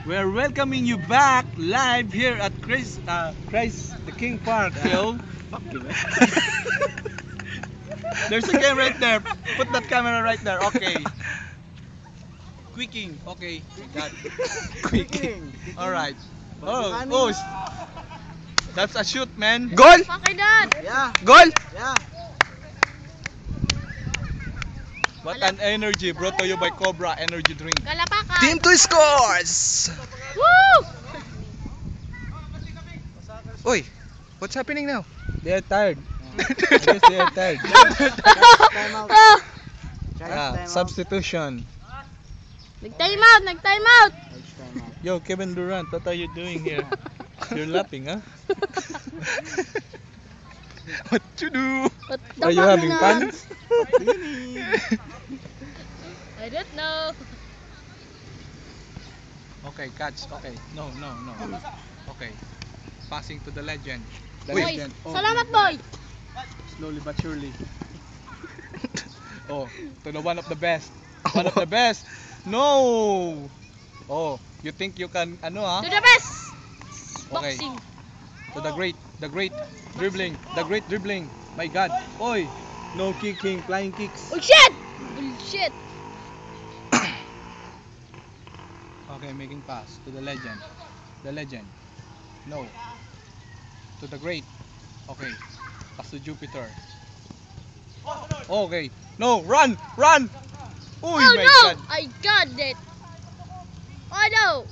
We're welcoming you back live here at Christ the King Park. Yo, Fuck you, man. there's a game right there. Put that camera right there. Okay. Quicking. Okay. Got Quicking. All right. Oh, Bakanin. oh, that's a shoot, man. Goal! Okay, Dad. Yeah, Goal! yeah. What an energy brought to you by Cobra Energy Drink. Galapakan. Team 2 scores! Woo! Uy, what's happening now? They are tired. I guess they are tired. Time out. Ah! Time out. Substitution. Nag-time out, nag-time out. Time out. Yo, Kevin Durant, what are you doing here? You're laughing, huh? What you do? What the Are you fuck having na? fun? I don't know. Okay, catch. Okay. No. Okay. Passing to the legend. The Uy. Boy, legend. salamat boy. Slowly but surely. Oh, to the one of the best. One of the best. No. Oh, you think you can ha? To the best. Okay. Boxing. To the great dribbling, My God. Oi, no kicking, flying kicks. Bullshit! Bullshit. Okay, making pass to the legend. No. To the great. Okay. Pass to Jupiter. Okay. No, run! Oh Uy, my no! God. I got it. Oh no!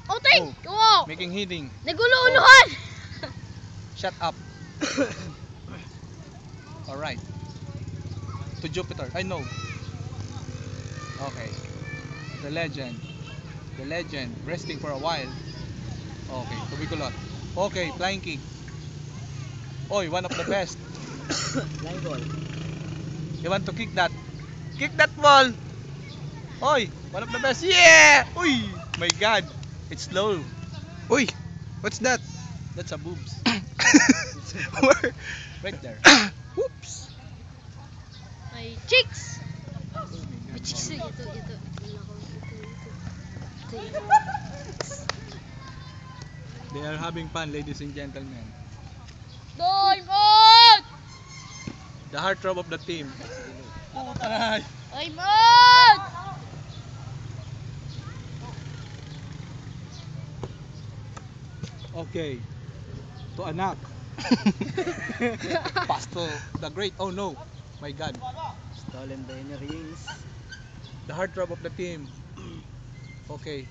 Oh, take! Oh! Making heading. Naguluhan! Shut up. Alright. To Jupiter. I know. Okay. The legend. Resting for a while. Okay. To Bicolot. Okay. Flying kick. Oi, one of the best. Line ball. You want to kick that? Kick that ball. Oi, one of the best. Yeah! Uy, my God. It's low. Uy, what's that? That's a boobs. Where? Right there. Whoops! My cheeks! My cheeks. Ito. They are having fun, ladies and gentlemen. Time out! The heartthrob of the team. Time out! Okay. To anak. Pass to the great. Oh no. My God. Stolen by any rings. The heartthrob of the team. Okay.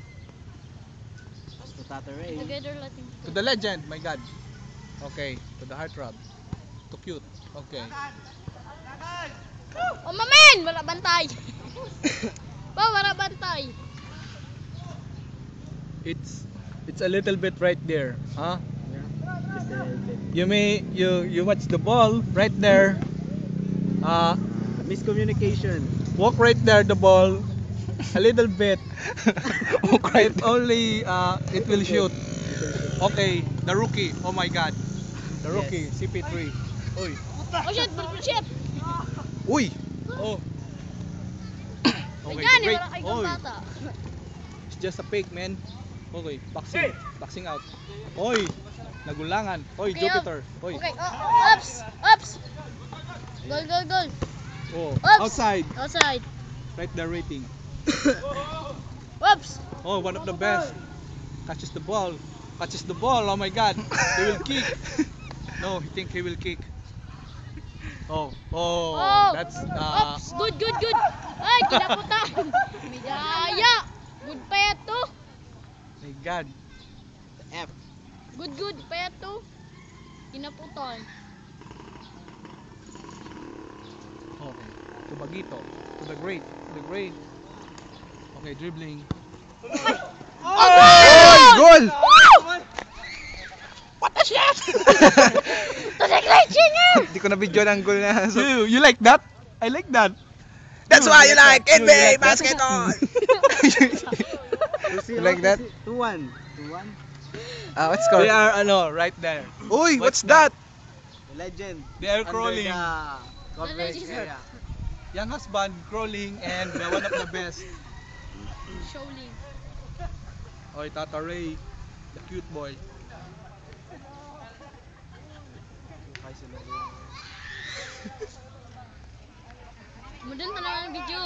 Pass to Tata Ray. Together latin. To the legend. My God. Okay. To the heartthrob. To cute. Okay. Oh, mamen! Wala bantay. Wala bantay. It's a little bit right there. Huh? Yeah. Just a little bit. You watch the ball right there. Miscommunication. Walk right there the ball. A little bit. Okay. It only it will shoot. Okay, the rookie. Oh my God. The rookie CP3. Oy. Oh shit, bullshit. Uy! Oh. May Okay, gani, great. wala kay Oy. bata. It's just a fake, man. Okay, boxing out. Oy, nagulangan. Oy, Okay, Jupiter. Oy. Okay, ups. Goal. Oh, Oops. outside. Outside. Right there rating. Ups. Oh, one of the best. Catches the ball. Oh my God. He will kick. No, he think he will kick. Oh, that's Ups. Good. Ay, kinaputan. Midaya. Good peto. my God. F. Good peto. Kinaputan. Okay. To Bagito. To the great. Okay, dribbling. Oy! Goal! What the shit? To the great singer. Hindi ko na video ng goal na. So, You like that? I like that. that's why you like You like NBA that? basketball! You like that? 2-1. What's score? They are right there. Uy, What's what's that? The legend. They are Under crawling. the coverage legend. area. Young husband crawling and one of the best. Showling. Oy, Tata Ray. The cute boy. Kaya sila. Mudun, tanong ng video.